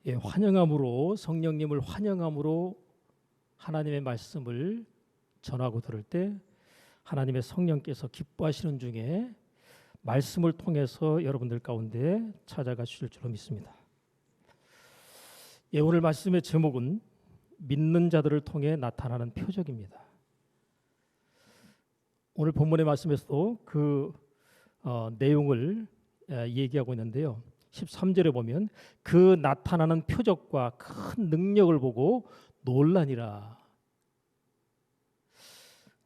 예, 환영함으로 성령님을 환영함으로 하나님의 말씀을 전하고 들을 때 하나님의 성령께서 기뻐하시는 중에 말씀을 통해서 여러분들 가운데 찾아가 주실 줄로 믿습니다. 예, 오늘 말씀의 제목은 믿는 자들을 통해 나타나는 표적입니다. 오늘 본문의 말씀에서도 그 내용을 얘기하고 있는데요. 13절에 보면 그 나타나는 표적과 큰 능력을 보고 놀라니라.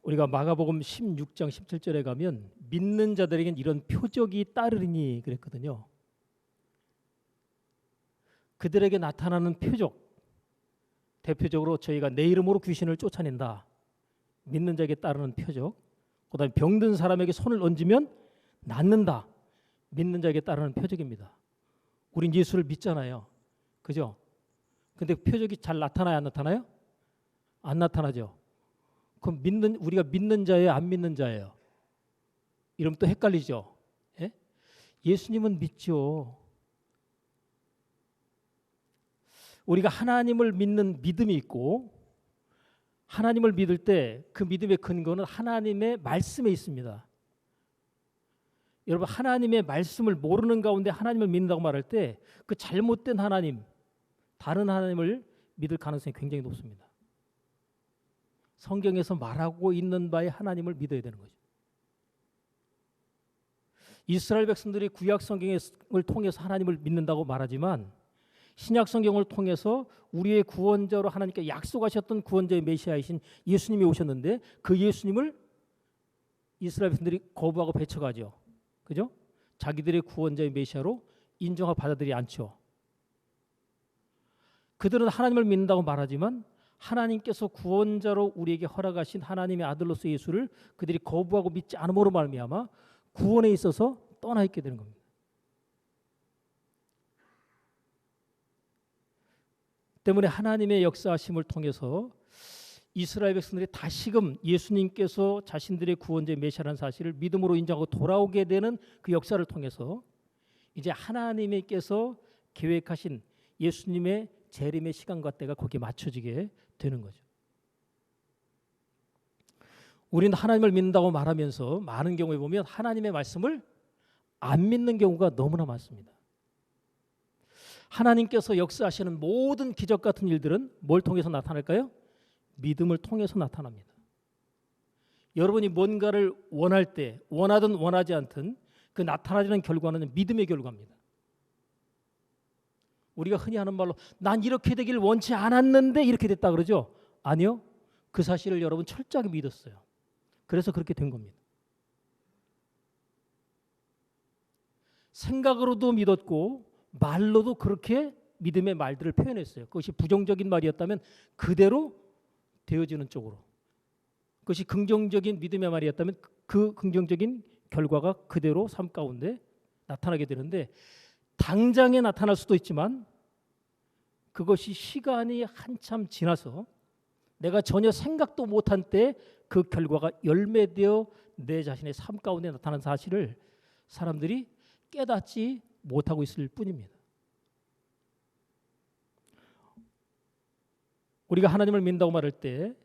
우리가 마가복음 16장 17절에 가면 믿는 자들에겐 이런 표적이 따르리니 그랬거든요. 그들에게 나타나는 표적, 대표적으로 저희가 내 이름으로 귀신을 쫓아낸다. 믿는 자에게 따르는 표적. 그 다음에 병든 사람에게 손을 얹으면 낫는다. 믿는 자에게 따르는 표적입니다. 우린 예수를 믿잖아요. 그죠? 근데 표적이 잘 나타나요? 안 나타나요? 안 나타나죠. 그럼 우리가 믿는 자예요? 안 믿는 자예요? 이러면 또 헷갈리죠. 예? 예수님은 믿죠. 우리가 하나님을 믿는 믿음이 있고 하나님을 믿을 때 그 믿음의 근거는 하나님의 말씀에 있습니다. 여러분, 하나님의 말씀을 모르는 가운데 하나님을 믿는다고 말할 때 그 잘못된 하나님, 다른 하나님을 믿을 가능성이 굉장히 높습니다. 성경에서 말하고 있는 바의 하나님을 믿어야 되는 거죠. 이스라엘 백성들이 구약 성경을 통해서 하나님을 믿는다고 말하지만 신약 성경을 통해서 우리의 구원자로 하나님께 약속하셨던 구원자의 메시아이신 예수님이 오셨는데 그 예수님을 이스라엘 백성들이 거부하고 배척하죠. 그죠? 자기들의 구원자의 메시아로 인정하고 받아들이지 않죠. 그들은 하나님을 믿는다고 말하지만 하나님께서 구원자로 우리에게 허락하신 하나님의 아들로서 예수를 그들이 거부하고 믿지 않음으로 말미암아 구원에 있어서 떠나 있게 되는 겁니다. 때문에 하나님의 역사하심을 통해서 이스라엘 백성들이 다시금 예수님께서 자신들의 구원자의 메시아라는 사실을 믿음으로 인정하고 돌아오게 되는 그 역사를 통해서 이제 하나님께서 계획하신 예수님의 재림의 시간과 때가 거기에 맞춰지게 되는 거죠. 우리는 하나님을 믿는다고 말하면서 많은 경우에 보면 하나님의 말씀을 안 믿는 경우가 너무나 많습니다. 하나님께서 역사하시는 모든 기적 같은 일들은 뭘 통해서 나타날까요? 믿음을 통해서 나타납니다. 여러분이 뭔가를 원할 때 원하든 원하지 않든 그 나타나는 결과는 믿음의 결과입니다. 우리가 흔히 하는 말로 난 이렇게 되길 원치 않았는데 이렇게 됐다 그러죠? 아니요. 그 사실을 여러분 철저하게 믿었어요. 그래서 그렇게 된 겁니다. 생각으로도 믿었고 말로도 그렇게 믿음의 말들을 표현했어요. 그것이 부정적인 말이었다면 그대로 되어지는 쪽으로, 그것이 긍정적인 믿음의 말이었다면 그 긍정적인 결과가 그대로 삶 가운데 나타나게 되는데 당장에 나타날 수도 있지만 그것이 시간이 한참 지나서 내가 전혀 생각도 못한 때 그 결과가 열매되어 내 자신의 삶 가운데 나타난 사실을 사람들이 깨닫지 못하고 있을 뿐입니다. 우리가 하나님을 믿는다고 말할 때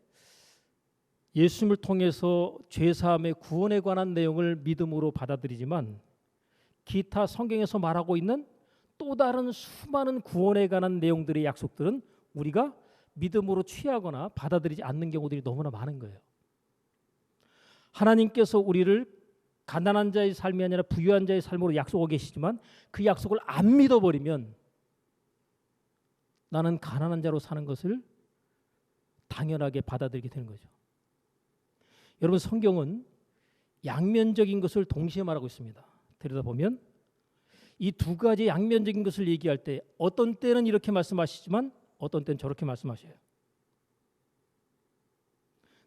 예수님을 통해서 죄사함의 구원에 관한 내용을 믿음으로 받아들이지만 기타 성경에서 말하고 있는 또 다른 수많은 구원에 관한 내용들의 약속들은 우리가 믿음으로 취하거나 받아들이지 않는 경우들이 너무나 많은 거예요. 하나님께서 우리를 가난한 자의 삶이 아니라 부유한 자의 삶으로 약속하고 계시지만 그 약속을 안 믿어버리면 나는 가난한 자로 사는 것을 당연하게 받아들이게 되는 거죠. 여러분, 성경은 양면적인 것을 동시에 말하고 있습니다. 들여다보면 이 두 가지 양면적인 것을 얘기할 때 어떤 때는 이렇게 말씀하시지만 어떤 때는 저렇게 말씀하셔요.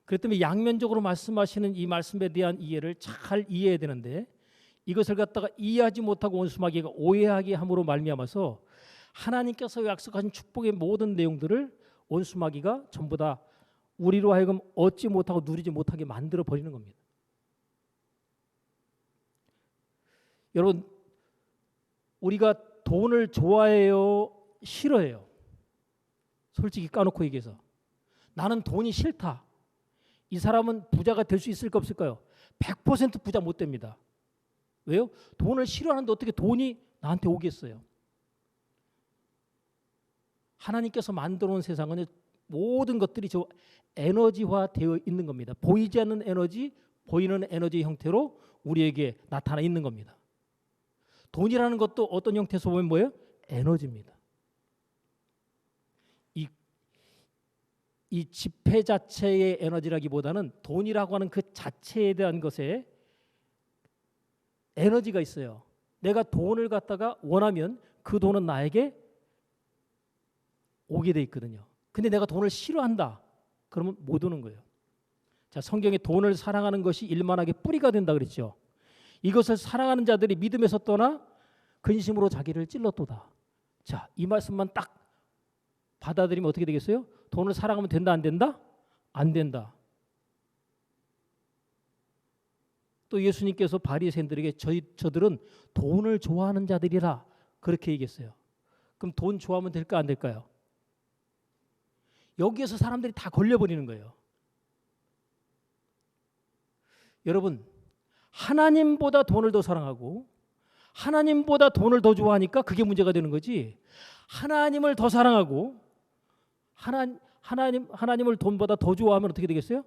그렇기 때문에 양면적으로 말씀하시는 이 말씀에 대한 이해를 잘 이해해야 되는데 이것을 갖다가 이해하지 못하고 원수마귀가 오해하게 함으로 말미암아서 하나님께서 약속하신 축복의 모든 내용들을 원수마귀가 전부 다 우리로 하여금 얻지 못하고 누리지 못하게 만들어 버리는 겁니다. 여러분, 우리가 돈을 좋아해요? 싫어해요. 솔직히 까놓고 얘기해서. 나는 돈이 싫다. 이 사람은 부자가 될 수 있을까 없을까요? 100% 부자 못 됩니다. 왜요? 돈을 싫어하는데 어떻게 돈이 나한테 오겠어요? 하나님께서 만들어 놓은 세상은 모든 것들이 저 에너지화 되어 있는 겁니다. 보이지 않는 에너지, 보이는 에너지 형태로 우리에게 나타나 있는 겁니다. 돈이라는 것도 어떤 형태에서 보면 뭐예요? 에너지입니다. 이 지폐 자체의 에너지라기보다는 돈이라고 하는 그 자체에 대한 것에 에너지가 있어요. 내가 돈을 갖다가 원하면 그 돈은 나에게 오게 돼 있거든요. 근데 내가 돈을 싫어한다. 그러면 못 오는 거예요. 자, 성경에 돈을 사랑하는 것이 일만하게 뿌리가 된다 그랬죠. 이것을 사랑하는 자들이 믿음에서 떠나 근심으로 자기를 찔렀도다. 자, 이 말씀만 딱 받아들이면 어떻게 되겠어요? 돈을 사랑하면 된다, 안 된다? 안 된다. 또 예수님께서 바리새인들에게 저들은 돈을 좋아하는 자들이라 그렇게 얘기했어요. 그럼 돈 좋아하면 될까 안 될까요? 여기에서 사람들이 다 걸려버리는 거예요. 여러분, 하나님보다 돈을 더 사랑하고 하나님보다 돈을 더 좋아하니까 그게 문제가 되는 거지. 하나님을 더 사랑하고 하나님을 돈보다 더 좋아하면 어떻게 되겠어요?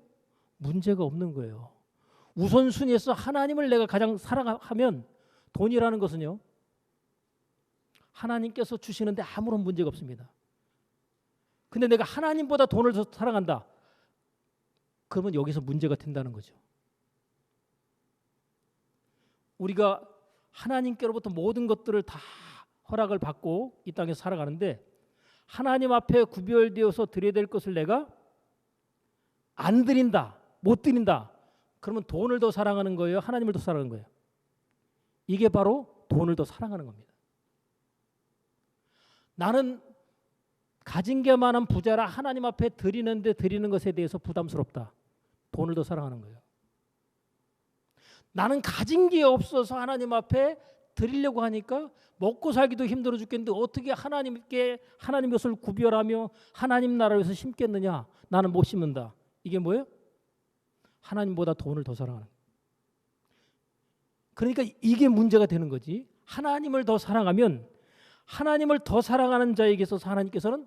문제가 없는 거예요. 우선순위에서 하나님을 내가 가장 사랑하면 돈이라는 것은요, 하나님께서 주시는데 아무런 문제가 없습니다. 근데 내가 하나님보다 돈을 더 사랑한다. 그러면 여기서 문제가 된다는 거죠. 우리가 하나님께로부터 모든 것들을 다 허락을 받고 이 땅에서 살아가는데 하나님 앞에 구별되어서 드려야 될 것을 내가 안 드린다, 못 드린다. 그러면 돈을 더 사랑하는 거예요? 하나님을 더 사랑하는 거예요? 이게 바로 돈을 더 사랑하는 겁니다. 나는 가진 게 많은 부자라 하나님 앞에 드리는 것에 대해서 부담스럽다. 돈을 더 사랑하는 거예요. 나는 가진 게 없어서 하나님 앞에 드리려고 하니까 먹고 살기도 힘들어 죽겠는데 어떻게 하나님 것을 구별하며 하나님 나라를 위해서 심겠느냐? 나는 못 심는다. 이게 뭐예요? 하나님보다 돈을 더 사랑하는 거예요. 그러니까 이게 문제가 되는 거지. 하나님을 더 사랑하면 하나님을 더 사랑하는 자에게 있어서 하나님께서는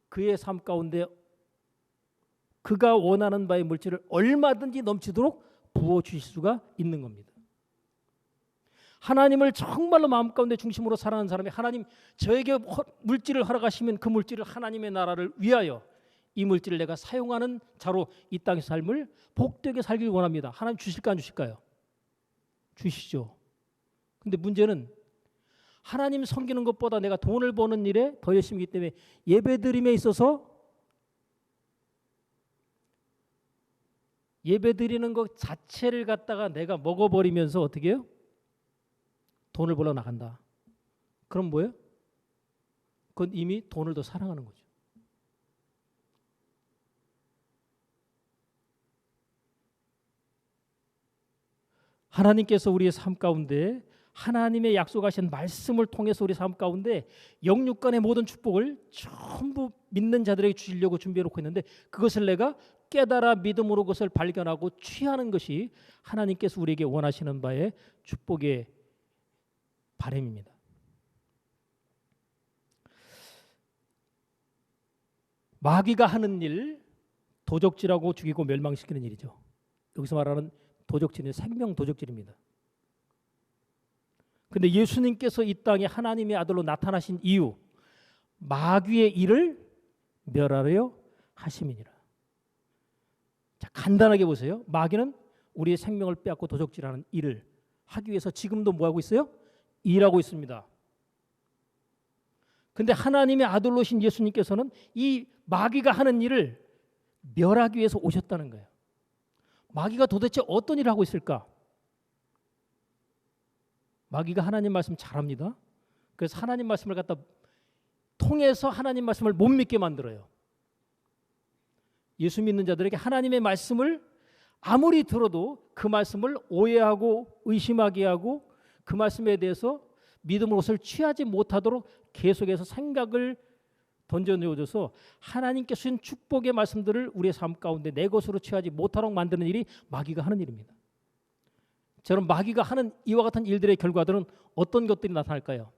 그의 삶 가운데 그가 원하는 바의 물질을 얼마든지 넘치도록 부어주실 수가 있는 겁니다. 하나님을 정말로 마음 가운데 중심으로 사랑하는 사람이 하나님 저에게 물질을 허락하시면 그 물질을 하나님의 나라를 위하여 이 물질을 내가 사용하는 자로 이 땅의 삶을 복되게 살길 원합니다. 하나님 주실까 안 주실까요? 주시죠. 근데 문제는 하나님 섬기는 것보다 내가 돈을 버는 일에 더 열심이기 때문에 예배드림에 있어서 예배드리는 것 자체를 갖다가 내가 먹어버리면서 어떻게 해요? 돈을 벌러 나간다. 그럼 뭐예요? 그건 이미 돈을 더 사랑하는 거죠. 하나님께서 우리의 삶 가운데 하나님의 약속하신 말씀을 통해서 우리 삶 가운데 영육간의 모든 축복을 전부 믿는 자들에게 주시려고 준비해놓고 있는데 그것을 내가 깨달아 믿음으로 그것을 발견하고 취하는 것이 하나님께서 우리에게 원하시는 바의 축복의 바람입니다. 마귀가 하는 일, 도적질하고 죽이고 멸망시키는 일이죠. 여기서 말하는 도적질은 생명 도적질입니다. 근데 예수님께서 이 땅에 하나님의 아들로 나타나신 이유, 마귀의 일을 멸하려 하심이니라. 자, 간단하게 보세요. 마귀는 우리의 생명을 빼앗고 도적질하는 일을 하기 위해서 지금도 뭐 하고 있어요? 일하고 있습니다. 근데 하나님의 아들로 오신 예수님께서는 이 마귀가 하는 일을 멸하기 위해서 오셨다는 거예요. 마귀가 도대체 어떤 일을 하고 있을까? 마귀가 하나님 말씀 잘합니다. 그래서 하나님 말씀을 갖다 통해서 하나님 말씀을 못 믿게 만들어요. 예수 믿는 자들에게 하나님의 말씀을 아무리 들어도 그 말씀을 오해하고 의심하게 하고 그 말씀에 대해서 믿음으로 것을 취하지 못하도록 계속해서 생각을 던져내어줘서 하나님께 주신 축복의 말씀들을 우리의 삶 가운데 내 것으로 취하지 못하도록 만드는 일이 마귀가 하는 일입니다. 저는 마귀가 하는 이와 같은 일들의 결과들은 어떤 것들이 나타날까요?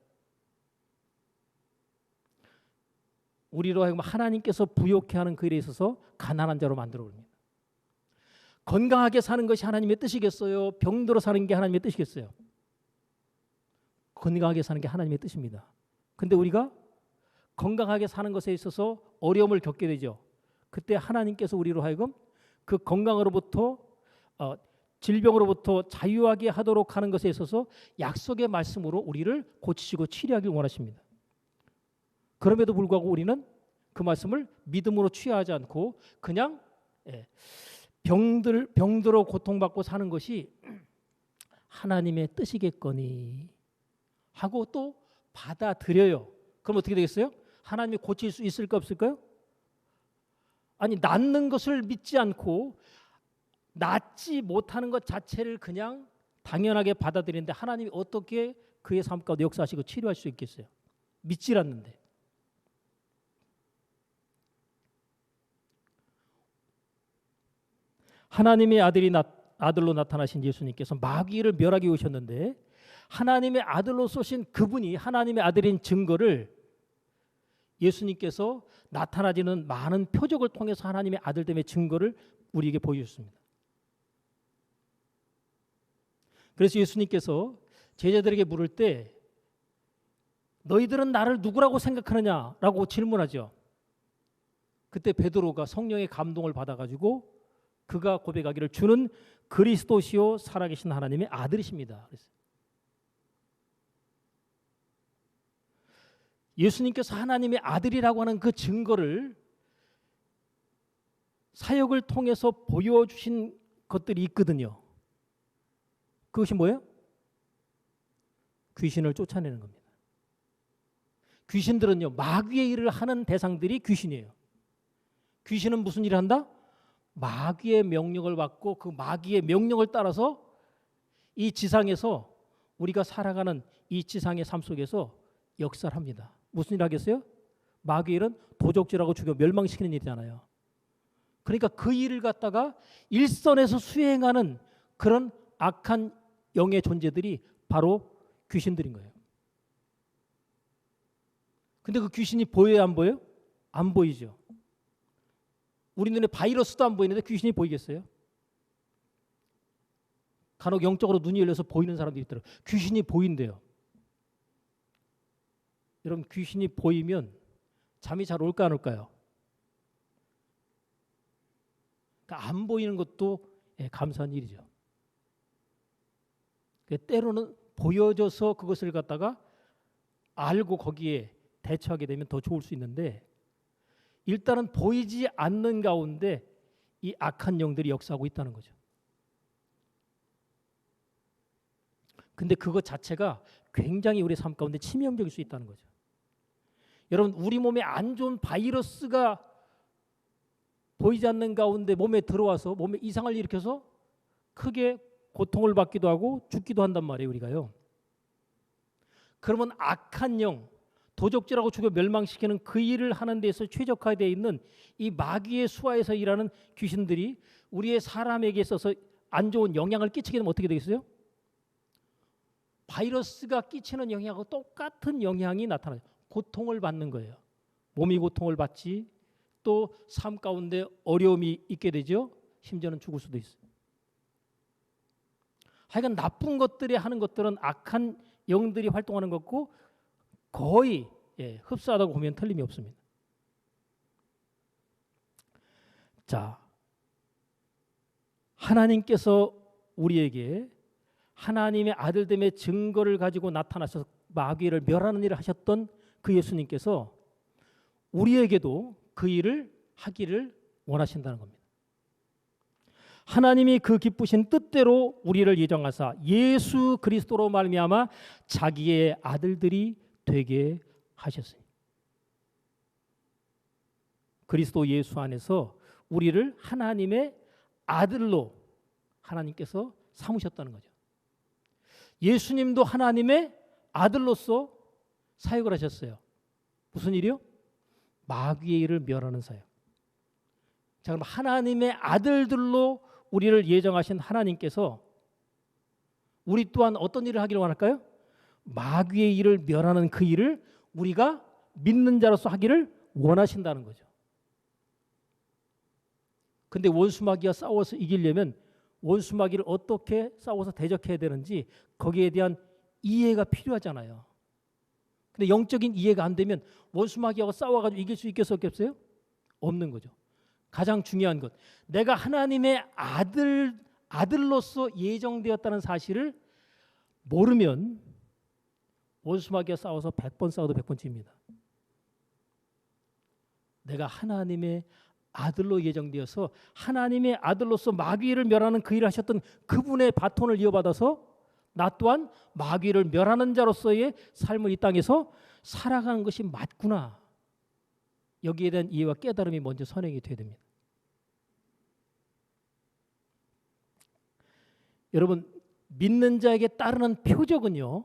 우리로 하여금 하나님께서 부욕해 하는 그 일에 있어서 가난한 자로 만들어 버립니다. 건강하게 사는 것이 하나님의 뜻이겠어요? 병들어 사는 게 하나님의 뜻이겠어요? 건강하게 사는 게 하나님의 뜻입니다. 근데 우리가 건강하게 사는 것에 있어서 어려움을 겪게 되죠. 그때 하나님께서 우리로 하여금 그 건강으로부터 질병으로부터 자유하게 하도록 하는 것에 있어서 약속의 말씀으로 우리를 고치시고 치료하길 원하십니다. 그럼에도 불구하고 우리는 그 말씀을 믿음으로 취하지 않고 그냥 병들어 고통받고 사는 것이 하나님의 뜻이겠거니 하고 또 받아들여요. 그럼 어떻게 되겠어요? 하나님이 고칠 수 있을까 없을까요? 아니, 낫는 것을 믿지 않고 낫지 못하는 것 자체를 그냥 당연하게 받아들이는데 하나님이 어떻게 그의 삶 가운데 역사하시고 치료할 수 있겠어요? 믿질 않는데. 하나님의 아들로 나타나신 예수님께서 마귀를 멸하기 오셨는데 하나님의 아들로 쏘신 그분이 하나님의 아들인 증거를 예수님께서 나타나지는 많은 표적을 통해서 하나님의 아들됨의 증거를 우리에게 보여주셨습니다. 그래서 예수님께서 제자들에게 물을 때 너희들은 나를 누구라고 생각하느냐라고 질문하죠. 그때 베드로가 성령의 감동을 받아가지고 그가 고백하기를 주는 그리스도시요 살아계신 하나님의 아들이십니다. 그랬어요. 예수님께서 하나님의 아들이라고 하는 그 증거를 사역을 통해서 보여주신 것들이 있거든요. 그것이 뭐예요? 귀신을 쫓아내는 겁니다. 귀신들은요, 마귀의 일을 하는 대상들이 귀신이에요. 귀신은 무슨 일을 한다? 마귀의 명령을 받고 그 마귀의 명령을 따라서 이 지상에서 우리가 살아가는 이 지상의 삶 속에서 역사를 합니다. 무슨 일 하겠어요? 마귀의 일은 도적질하고 죽여 멸망시키는 일이잖아요. 그러니까 그 일을 갖다가 일선에서 수행하는 그런 악한 영의 존재들이 바로 귀신들인 거예요. 근데 그 귀신이 보여야 안 보여요? 안 보이죠. 우리 눈에 바이러스도 안 보이는데 귀신이 보이겠어요? 간혹 영적으로 눈이 열려서 보이는 사람들이 있더라고요. 귀신이 보인대요. 여러분, 귀신이 보이면 잠이 잘 올까 안 올까요? 그러니까 안 보이는 것도 감사한 일이죠. 때로는 보여져서 그것을 갖다가 알고 거기에 대처하게 되면 더 좋을 수 있는데 일단은 보이지 않는 가운데 이 악한 영들이 역사하고 있다는 거죠. 근데 그것 자체가 굉장히 우리 삶 가운데 치명적일 수 있다는 거죠. 여러분, 우리 몸에 안 좋은 바이러스가 보이지 않는 가운데 몸에 들어와서 몸에 이상을 일으켜서 크게 고통을 받기도 하고 죽기도 한단 말이에요, 우리가요. 그러면 악한 영, 도적질하고 죽여 멸망시키는 그 일을 하는 데서 최적화되어 있는 이 마귀의 수하에서 일하는 귀신들이 우리의 사람에게 있어서 안 좋은 영향을 끼치게 되면 어떻게 되겠어요? 바이러스가 끼치는 영향하고 똑같은 영향이 나타나요. 고통을 받는 거예요. 몸이 고통을 받지, 또 삶 가운데 어려움이 있게 되죠. 심지어는 죽을 수도 있어요. 하여간 나쁜 것들이 하는 것들은 악한 영들이 활동하는 것고 거의 흡사하다고 보면 틀림이 없습니다. 자, 하나님께서 우리에게 하나님의 아들됨의 증거를 가지고 나타나셔서 마귀를 멸하는 일을 하셨던 그 예수님께서 우리에게도 그 일을 하기를 원하신다는 겁니다. 하나님이 그 기쁘신 뜻대로 우리를 예정하사 예수 그리스도로 말미암아 자기의 아들들이 되게 하셨으니 그리스도 예수 안에서 우리를 하나님의 아들로 하나님께서 삼으셨다는 거죠. 예수님도 하나님의 아들로서 사역을 하셨어요. 무슨 일이요? 마귀의 일을 멸하는 사역. 자, 그럼 하나님의 아들들로 우리를 예정하신 하나님께서 우리 또한 어떤 일을 하기를 원할까요? 마귀의 일을 멸하는 그 일을 우리가 믿는 자로서 하기를 원하신다는 거죠. 근데 원수마귀와 싸워서 이기려면 원수마귀를 어떻게 싸워서 대적해야 되는지 거기에 대한 이해가 필요하잖아요. 근데 영적인 이해가 안 되면 원수마귀하고 싸워가지고 이길 수 있겠어요? 없겠어요? 없는 거죠. 가장 중요한 것, 내가 하나님의 아들로서 예정되었다는 사실을 모르면 원수마귀와 싸워서 100번 싸워도 100번 집니다. 내가 하나님의 아들로 예정되어서 하나님의 아들로서 마귀를 멸하는 그 일을 하셨던 그분의 바톤을 이어받아서 나 또한 마귀를 멸하는 자로서의 삶을 이 땅에서 살아가는 것이 맞구나. 여기에 대한 이해와 깨달음이 먼저 선행이 돼야 됩니다. 여러분, 믿는 자에게 따르는 표적은요,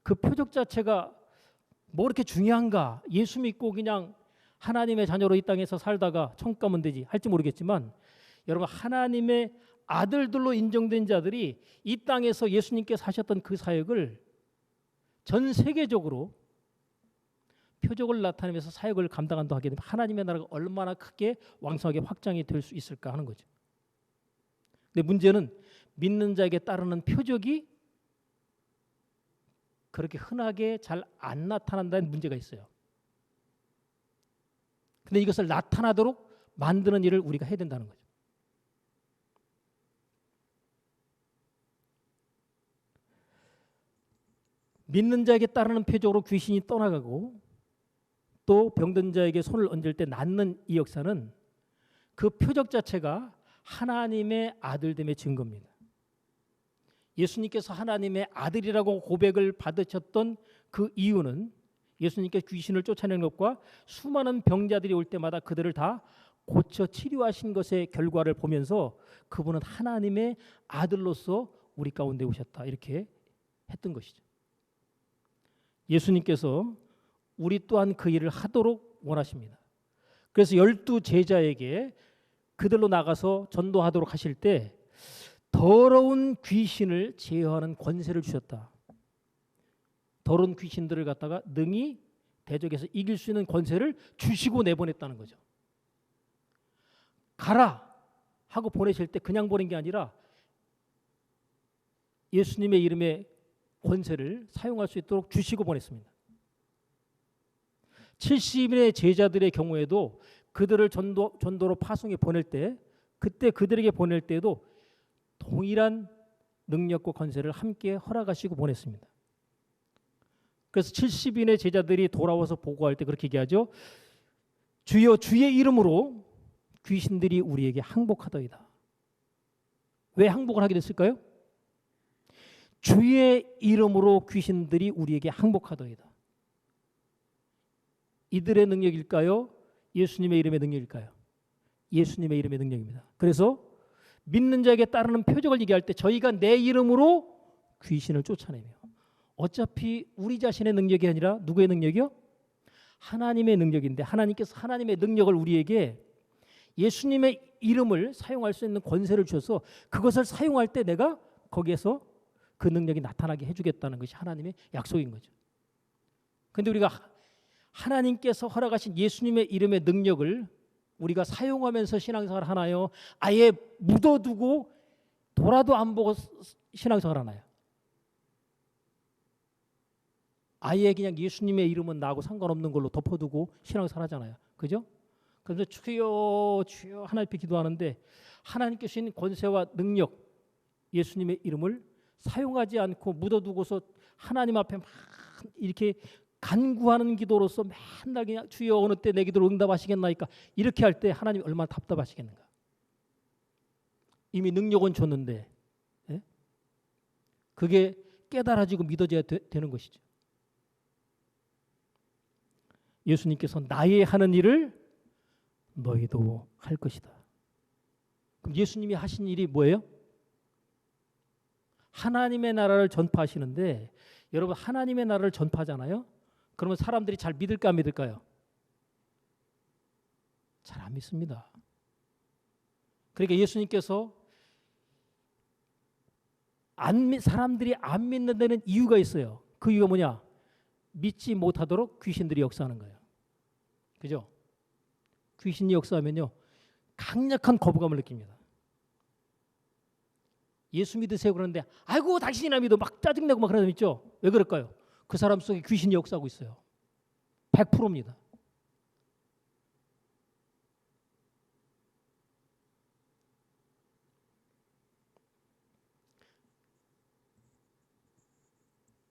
그 표적 자체가 뭐 그렇게 중요한가? 예수 믿고 그냥 하나님의 자녀로 이 땅에서 살다가 천국 가면 되지 할지 모르겠지만, 여러분, 하나님의 아들들로 인정된 자들이 이 땅에서 예수님께서 하셨던 그 사역을 전 세계적으로 표적을 나타내면서 사역을 감당한다 하게 되면 하나님의 나라가 얼마나 크게 왕성하게 확장이 될 수 있을까 하는 거죠. 근데 문제는 믿는 자에게 따르는 표적이 그렇게 흔하게 잘 안 나타난다는 문제가 있어요. 근데 이것을 나타나도록 만드는 일을 우리가 해야 된다는 거죠. 믿는 자에게 따르는 표적으로 귀신이 떠나가고 또 병든 자에게 손을 얹을 때 낫는 이 역사는 그 표적 자체가 하나님의 아들됨의 증거입니다. 예수님께서 하나님의 아들이라고 고백을 받으셨던 그 이유는 예수님께서 귀신을 쫓아내는 것과 수많은 병자들이 올 때마다 그들을 다 고쳐 치료하신 것의 결과를 보면서 그분은 하나님의 아들로서 우리 가운데 오셨다, 이렇게 했던 것이죠. 예수님께서 우리 또한 그 일을 하도록 원하십니다. 그래서 12 제자에게 그들로 나가서 전도하도록 하실 때 더러운 귀신을 제어하는 권세를 주셨다. 더러운 귀신들을 갖다가 능히 대적해서 이길 수 있는 권세를 주시고 내보냈다는 거죠. 가라 하고 보내실 때 그냥 보낸 게 아니라 예수님의 이름의 권세를 사용할 수 있도록 주시고 보냈습니다. 70인의 제자들의 경우에도 그들을 전도로 파송해 보낼 때, 그때 그들에게 보낼 때에도 동일한 능력과 권세를 함께 허락하시고 보냈습니다. 그래서 70인의 제자들이 돌아와서 보고할 때 그렇게 얘기하죠. 주여, 주의 이름으로 귀신들이 우리에게 항복하더이다. 왜 항복을 하게 됐을까요? 주의 이름으로 귀신들이 우리에게 항복하더이다. 이들의 능력일까요? 예수님의 이름의 능력일까요? 예수님의 이름의 능력입니다. 그래서 믿는 자에게 따르는 표적을 얘기할 때 저희가 내 이름으로 귀신을 쫓아내며, 어차피 우리 자신의 능력이 아니라 누구의 능력이요? 하나님의 능력인데 하나님께서 하나님의 능력을 우리에게 예수님의 이름을 사용할 수 있는 권세를 주셔서 그것을 사용할 때 내가 거기에서 그 능력이 나타나게 해주겠다는 것이 하나님의 약속인 거죠. 그런데 우리가 하나님께서 허락하신 예수님의 이름의 능력을 우리가 사용하면서 신앙생활 하나요? 아예 묻어두고 돌아도 안 보고 신앙생활 하나요? 아예 그냥 예수님의 이름은 나하고 상관없는 걸로 덮어두고 신앙생활 하잖아요. 그죠? 그래서 주여 주여 하나님 앞에 기도하는데 하나님께서 주신 권세와 능력, 예수님의 이름을 사용하지 않고 묻어두고서 하나님 앞에 막 이렇게 간구하는 기도로서 맨날 그냥 주여 어느 때 내 기도를 응답하시겠나이까, 이렇게 할 때 하나님 얼마나 답답하시겠는가. 이미 능력은 줬는데, 예? 그게 깨달아지고 믿어져야 되는 것이죠. 예수님께서 나의 하는 일을 너희도 할 것이다. 그럼 예수님이 하신 일이 뭐예요? 하나님의 나라를 전파하시는데 여러분 하나님의 나라를 전파하잖아요. 그러면 사람들이 잘 믿을까 안 믿을까요? 잘 안 믿습니다. 그러니까 예수님께서 사람들이 안 믿는 데는 이유가 있어요. 그 이유가 뭐냐? 믿지 못하도록 귀신들이 역사하는 거예요. 그죠? 귀신이 역사하면요 강력한 거부감을 느낍니다. 예수 믿으세요 그러는데 아이고 당신이나 믿어 막 짜증내고 막 그런 사람 있죠? 왜 그럴까요? 그 사람 속에 귀신이 역사하고 있어요. 100%입니다.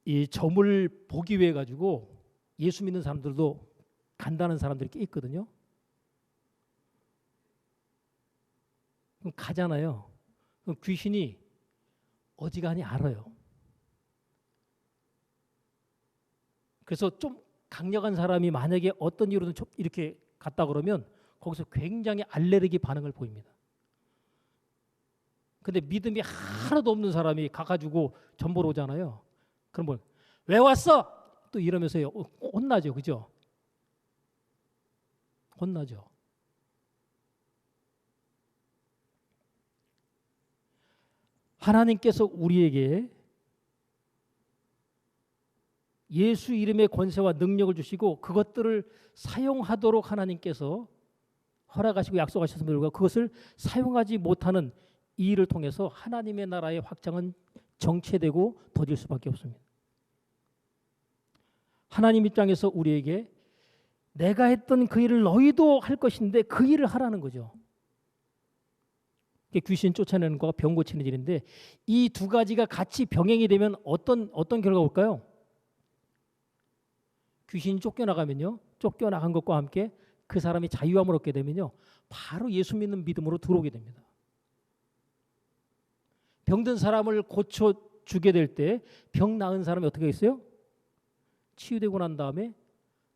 이 점을 보기 위해 가지고 예수 믿는 사람들도 간다는 사람들이 꽤 있거든요. 그럼 가잖아요. 그럼 귀신이 어지간히 알아요. 그래서 좀 강력한 사람이 만약에 어떤 이유로든 이렇게 갔다 그러면 거기서 굉장히 알레르기 반응을 보입니다. 근데 믿음이 하나도 없는 사람이 가가지고 점 보러 오잖아요. 그럼 뭘? 왜 왔어? 또 이러면서 혼나죠. 그죠? 혼나죠. 하나님께서 우리에게 예수 이름의 권세와 능력을 주시고 그것들을 사용하도록 하나님께서 허락하시고 약속하셨음에도 불구하고 그것을 사용하지 못하는 이 일을 통해서 하나님의 나라의 확장은 정체되고 더딜 수밖에 없습니다. 하나님 입장에서 우리에게 내가 했던 그 일을 너희도 할 것인데 그 일을 하라는 거죠. 귀신 쫓아내는 거와 병 고치는 일인데 이 두 가지가 같이 병행이 되면 어떤 결과가 올까요? 귀신이 쫓겨나가면요. 쫓겨나간 것과 함께 그 사람이 자유함을 얻게 되면요. 바로 예수 믿는 믿음으로 들어오게 됩니다. 병든 사람을 고쳐주게 될 때 병 나은 사람이 어떻게 했어요? 치유되고 난 다음에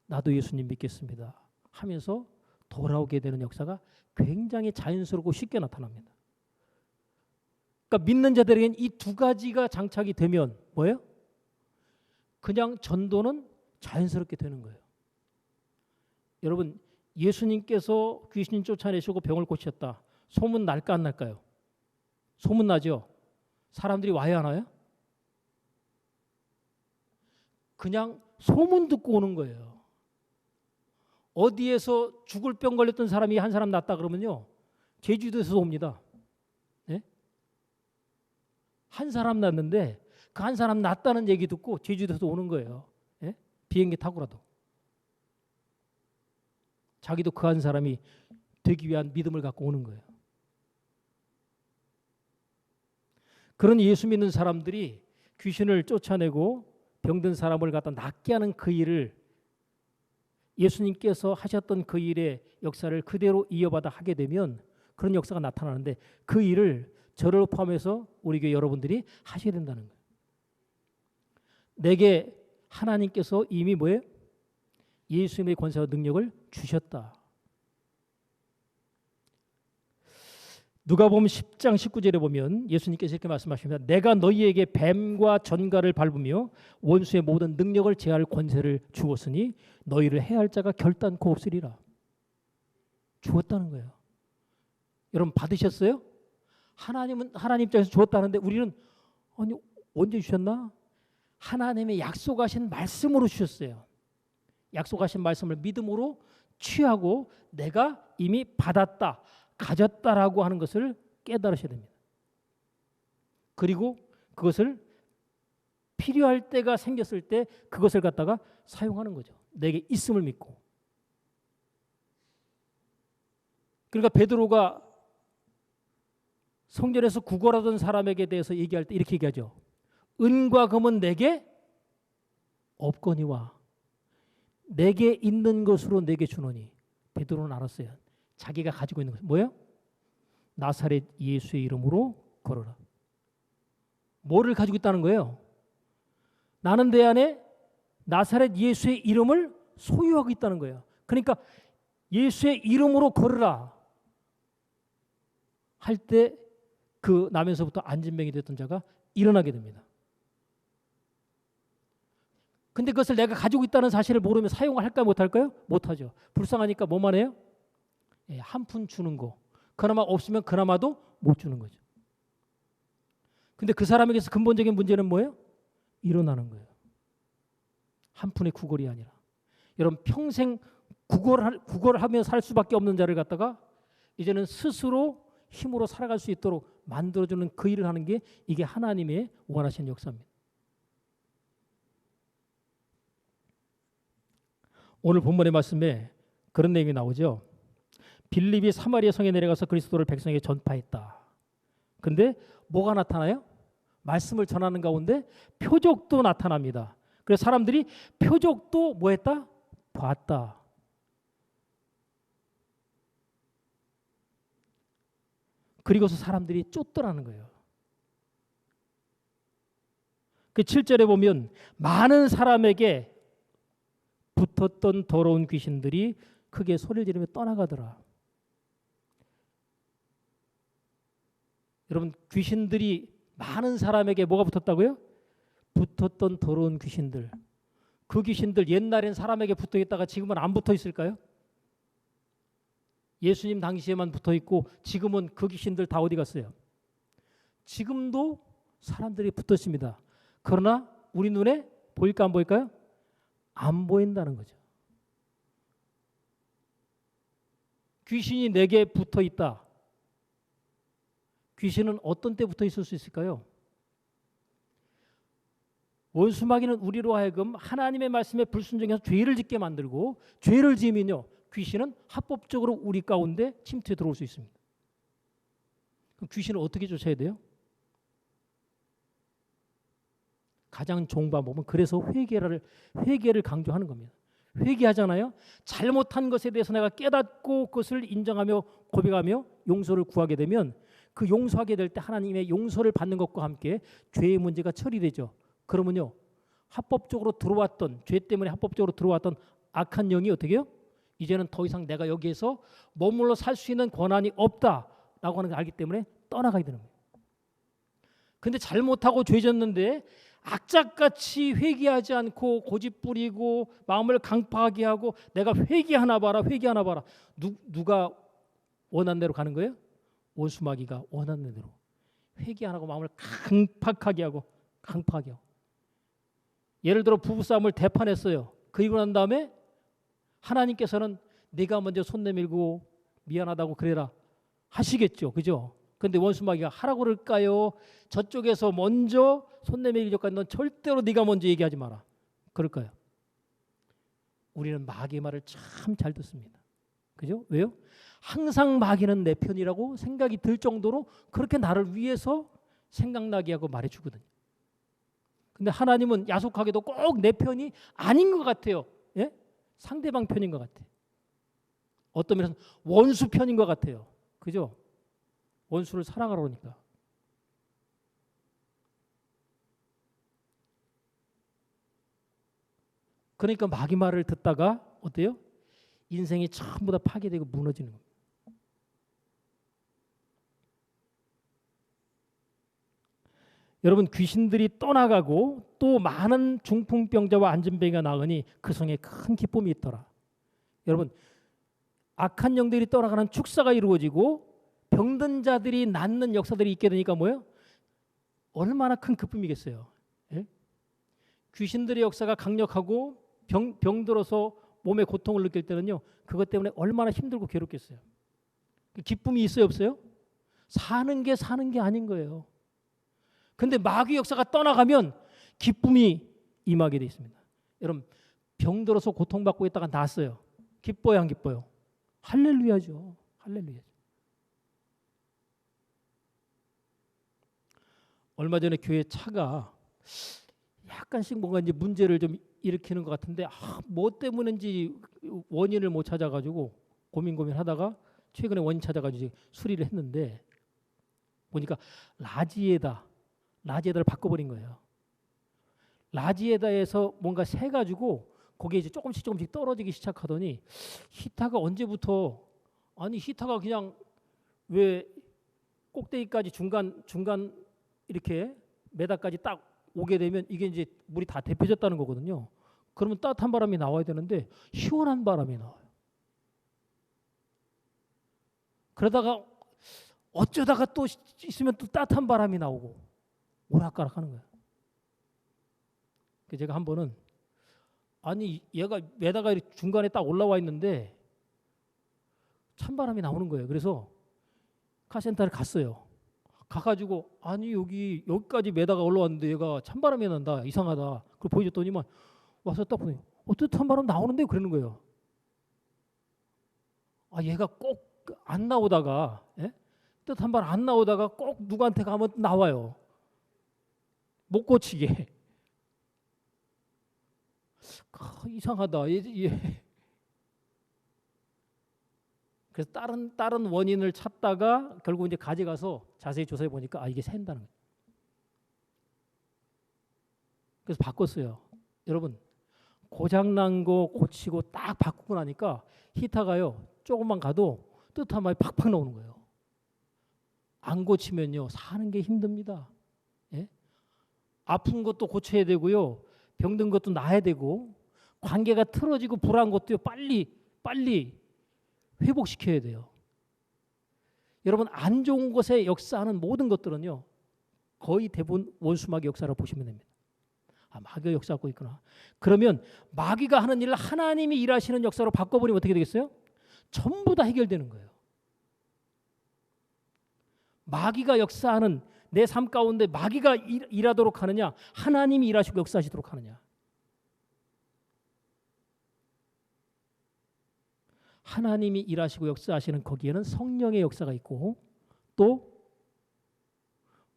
나도 예수님 믿겠습니다 하면서 돌아오게 되는 역사가 굉장히 자연스럽고 쉽게 나타납니다. 그러니까 믿는 자들에게는 이 두 가지가 장착이 되면 뭐예요? 그냥 전도는 자연스럽게 되는 거예요. 여러분 예수님께서 귀신 쫓아내시고 병을 고치셨다. 소문 날까 안 날까요? 소문 나죠? 사람들이 와야 하나요? 그냥 소문 듣고 오는 거예요. 어디에서 죽을 병 걸렸던 사람이 한 사람 낫다 그러면요. 제주도에서 옵니다. 네? 한 사람 낫는데 그 한 사람 낫다는 얘기 듣고 제주도에서 오는 거예요. 네? 비행기 타고라도. 자기도 그 한 사람이 되기 위한 믿음을 갖고 오는 거예요. 그런 예수 믿는 사람들이 귀신을 쫓아내고 병든 사람을 갖다 낫게 하는 그 일을 예수님께서 하셨던 그 일의 역사를 그대로 이어받아 하게 되면 그런 역사가 나타나는데 그 일을 저를 포함해서 우리 교회 여러분들이 하셔야 된다는 거예요. 내게 하나님께서 이미 뭐예요? 예수님의 권세와 능력을 주셨다. 누가복음 10장 19절에 보면 예수님께서 이렇게 말씀하십니다. 내가 너희에게 뱀과 전갈을 밟으며 원수의 모든 능력을 제할 권세를 주었으니 너희를 해할 자가 결단코 없으리라. 주었다는 거예요. 여러분 받으셨어요? 하나님 입장에서 주었다는데 우리는 아니 언제 주셨나? 하나님의 약속하신 말씀으로 주셨어요. 약속하신 말씀을 믿음으로 취하고 내가 이미 받았다, 가졌다라고 하는 것을 깨달으셔야 됩니다. 그리고 그것을 필요할 때가 생겼을 때 그것을 갖다가 사용하는 거죠. 내게 있음을 믿고. 그러니까 베드로가 성전에서 구걸하던 사람에게 대해서 얘기할 때 이렇게 얘기하죠. 은과 금은 내게 없거니와 내게 있는 것으로 내게 주노니. 베드로는 알았어요. 자기가 가지고 있는 것 뭐예요? 나사렛 예수의 이름으로 걸어라. 뭐를 가지고 있다는 거예요? 나는 내 안에 나사렛 예수의 이름을 소유하고 있다는 거예요. 그러니까 예수의 이름으로 걸으라 할 때 그 나면서부터 안진병이 됐던 자가 일어나게 됩니다. 근데 그것을 내가 가지고 있다는 사실을 모르면 사용을 할까요? 못할까요? 못하죠. 불쌍하니까 뭐만 해요? 예, 한 푼 주는 거. 그나마 없으면 그나마도 못 주는 거죠. 근데 그 사람에게서 근본적인 문제는 뭐예요? 일어나는 거예요. 한 푼의 구걸이 아니라. 여러분 평생 구걸하며 살 수밖에 없는 자를 갖다가 이제는 스스로 힘으로 살아갈 수 있도록 만들어주는 그 일을 하는 게 이게 하나님의 원하시는 역사입니다. 오늘 본문의 말씀에 그런 내용이 나오죠. 빌립이 사마리아 성에 내려가서 그리스도를 백성에게 전파했다. 근데 뭐가 나타나요? 말씀을 전하는 가운데 표적도 나타납니다. 그래서 사람들이 표적도 뭐 했다? 봤다. 그리고서 사람들이 쫓더라는 거예요. 그 7절에 보면 많은 사람에게 붙었던 더러운 귀신들이 크게 소리를 지르며 떠나가더라. 여러분 귀신들이 많은 사람에게 뭐가 붙었다고요? 붙었던 더러운 귀신들. 그 귀신들 옛날엔 사람에게 붙어 있다가 지금은 안 붙어 있을까요? 예수님 당시에만 붙어 있고 지금은 그 귀신들 다 어디 갔어요? 지금도 사람들이 붙었습니다. 그러나 우리 눈에 보일까 안 보일까요? 안 보인다는 거죠. 귀신이 내게 붙어 있다. 귀신은 어떤 때 붙어 있을 수 있을까요? 원수마귀는 우리로 하여금 하나님의 말씀에 불순종해서 죄를 짓게 만들고 죄를 지으면요 귀신은 합법적으로 우리 가운데 침투해 들어올 수 있습니다. 그럼 귀신을 어떻게 쫓아야 돼요? 가장 좋은 방법은 그래서 회개를 강조하는 겁니다. 회개하잖아요. 잘못한 것에 대해서 내가 깨닫고 그것을 인정하며 고백하며 용서를 구하게 되면 그 용서하게 될 때 하나님의 용서를 받는 것과 함께 죄의 문제가 처리되죠. 그러면요 합법적으로 들어왔던 죄 때문에 합법적으로 들어왔던 악한 영이 어떻게 해요? 이제는 더 이상 내가 여기에서 머물러 살 수 있는 권한이 없다라고 하는 걸 알기 때문에 떠나가게 되는 거예요. 근데 잘못하고 죄졌는데 악착같이 회개하지 않고 고집 부리고 마음을 강팍하게 하고 내가 회개하나 봐라 누가 원한 대로 가는 거예요? 원수마귀가 원하는 대로 회개 안 하고 마음을 강팍하게 하고 예를 들어 부부싸움을 대판했어요. 그리고 난 다음에 하나님께서는 네가 먼저 손 내밀고 미안하다고 그래라 하시겠죠. 그죠? 근데 원수마귀가 하라고 그럴까요? 저쪽에서 먼저 손 내밀기 전까지 넌 절대로 네가 먼저 얘기하지 마라. 그럴까요? 우리는 마귀의 말을 참 잘 듣습니다. 그죠? 왜요? 항상 마귀는 내 편이라고 생각이 들 정도로 그렇게 나를 위해서 생각나게 하고 말해주거든요. 근데 하나님은 야속하게도 꼭 내 편이 아닌 것 같아요. 예? 상대방 편인 것 같아요. 어떤 면에서는 원수 편인 것 같아요. 그죠? 원수를 사랑하러 오니까. 그러니까 마귀 말을 듣다가 어때요? 인생이 전부 다 파괴되고 무너지는 겁니다. 여러분 귀신들이 떠나가고 또 많은 중풍병자와 안진병이가 나으니 그 성에 큰 기쁨이 있더라. 여러분 악한 영들이 떠나가는 축사가 이루어지고 병든 자들이 낫는 역사들이 있게 되니까 뭐예요? 얼마나 큰 기쁨이겠어요. 예? 귀신들의 역사가 강력하고 병들어서 몸에 고통을 느낄 때는요. 그것 때문에 얼마나 힘들고 괴롭겠어요. 기쁨이 있어요 없어요? 사는 게 아닌 거예요. 근데 마귀 역사가 떠나가면 기쁨이 임하게 되어 있습니다. 여러분 병들어서 고통받고 있다가 낫어요. 기뻐요 안 기뻐요? 할렐루야죠. 할렐루야죠. 얼마 전에 교회 차가 약간씩 뭔가 이제 문제를 좀 일으키는 것 같은데 뭐 때문인지 원인을 못 찾아가지고 고민하다가 최근에 원인 찾아가지고 수리를 했는데 보니까 라지에다를 바꿔버린 거예요. 라지에다에서 뭔가 새가지고 거기에 이제 조금씩 떨어지기 시작하더니 히타가 언제부터 히타가 그냥 왜 꼭대기까지 중간 이렇게 메다까지 딱 오게 되면 이게 이제 물이 다 데펴졌다는 거거든요. 그러면 따뜻한 바람이 나와야 되는데 시원한 바람이 나와요. 그러다가 어쩌다가 또 있으면 또 따뜻한 바람이 나오고 오락가락 하는 거예요. 제가 한 번은 아니 얘가 메다가 중간에 딱 올라와 있는데 찬바람이 나오는 거예요. 그래서 카센터를 갔어요. 가가지고 아니 여기까지 메다가 올라왔는데 얘가 찬바람이 난다. 이상하다. 그걸 보여줬더니만 와서 딱 보니 뜨뜻한 바람 나오는데 그러는 거예요. 아 얘가 꼭 안 나오다가 뜨뜻한 바람 안 나오다가 꼭 누구한테 가면 나와요. 못 고치게. 이상하다. 그래서 다른 원인을 찾다가 결국 이제 가져가서 자세히 조사해 보니까 이게 샌다는 거예요. 그래서 바꿨어요. 여러분 고장난 거 고치고 딱 바꾸고 나니까 히터가요 조금만 가도 뜨뜻한 바람이 팍팍 나오는 거예요. 안 고치면요 사는 게 힘듭니다. 예? 아픈 것도 고쳐야 되고요, 병든 것도 나아야 되고, 관계가 틀어지고 불안한 것도요 빨리 회복시켜야 돼요. 여러분 안 좋은 것에 역사하는 모든 것들은요 거의 대부분 원수마귀 역사라고 보시면 됩니다. 마귀가 역사하고 있구나. 그러면 마귀가 하는 일을 하나님이 일하시는 역사로 바꿔버리면 어떻게 되겠어요? 전부 다 해결되는 거예요. 마귀가 역사하는 내 삶 가운데 마귀가 일하도록 하느냐, 하나님이 일하시고 역사하시도록 하느냐. 하나님이 일하시고 역사하시는 거기에는 성령의 역사가 있고, 또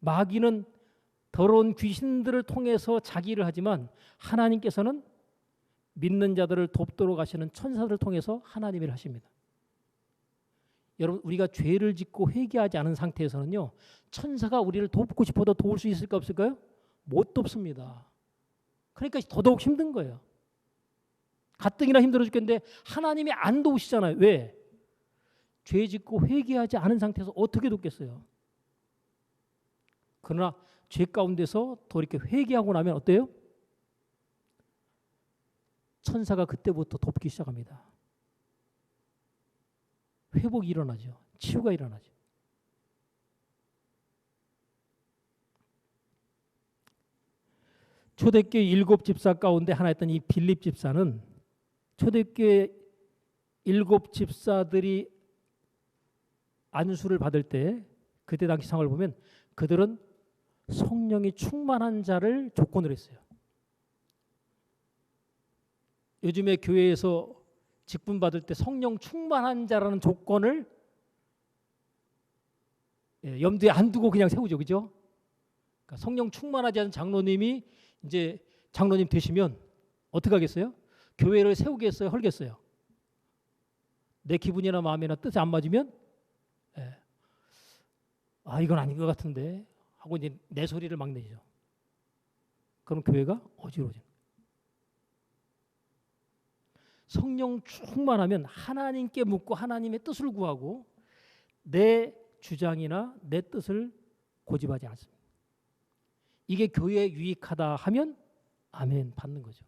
마귀는 더러운 귀신들을 통해서 자기를 하지만 하나님께서는 믿는 자들을 돕도록 하시는 천사들을 통해서 하나님을 하십니다. 여러분 우리가 죄를 짓고 회개하지 않은 상태에서는요 천사가 우리를 돕고 싶어도 도울 수 있을까 없을까요? 못 돕습니다. 그러니까 더더욱 힘든 거예요. 가뜩이나 힘들어 죽겠는데 하나님이 안 도우시잖아요. 왜? 죄 짓고 회개하지 않은 상태에서 어떻게 돕겠어요? 그러나 죄 가운데서 더 이렇게 회개하고 나면 어때요? 천사가 그때부터 돕기 시작합니다. 회복이 일어나죠. 치유가 일어나죠. 초대교회 7 집사 가운데 하나였던 이 빌립 집사는 초대교회 7 집사들이 안수를 받을 때 그때 당시 상황을 보면 그들은 성령이 충만한 자를 조건으로 했어요. 요즘에 교회에서 직분 받을 때 성령 충만한 자라는 조건을 염두에 안 두고 그냥 세우죠. 그죠? 그러니까 성령 충만하지 않은 장로님이 이제 장로님 되시면 어떻게 하겠어요? 교회를 세우겠어요? 헐겠어요? 내 기분이나 마음이나 뜻이 안 맞으면 이건 아닌 것 같은데 하고 이제 내 소리를 막 내죠. 그럼 교회가 어지러워져요. 성령 충만하면 하나님께 묻고 하나님의 뜻을 구하고 내 주장이나 내 뜻을 고집하지 않습니다. 이게 교회에 유익하다 하면 아멘 받는 거죠.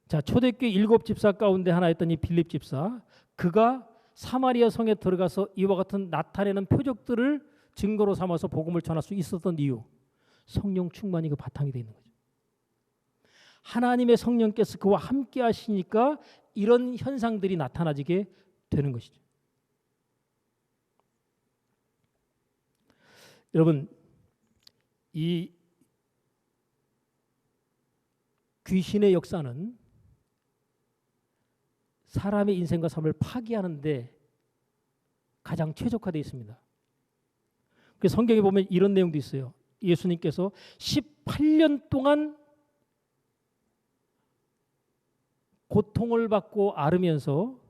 자, 초대교회 7 집사 가운데 하나였던 이 빌립 집사, 그가 사마리아 성에 들어가서 이와 같은 나타내는 표적들을 증거로 삼아서 복음을 전할 수 있었던 이유, 성령 충만이 그 바탕이 되어 있는 거죠. 하나님의 성령께서 그와 함께 하시니까 이런 현상들이 나타나지게 되는 것이죠. 여러분, 이 귀신의 역사는 사람의 인생과 삶을 파괴하는 데 가장 최적화되어 있습니다. 그래서 성경에 보면 이런 내용도 있어요. 예수님께서 18년 동안 고통을 받고 앓으면서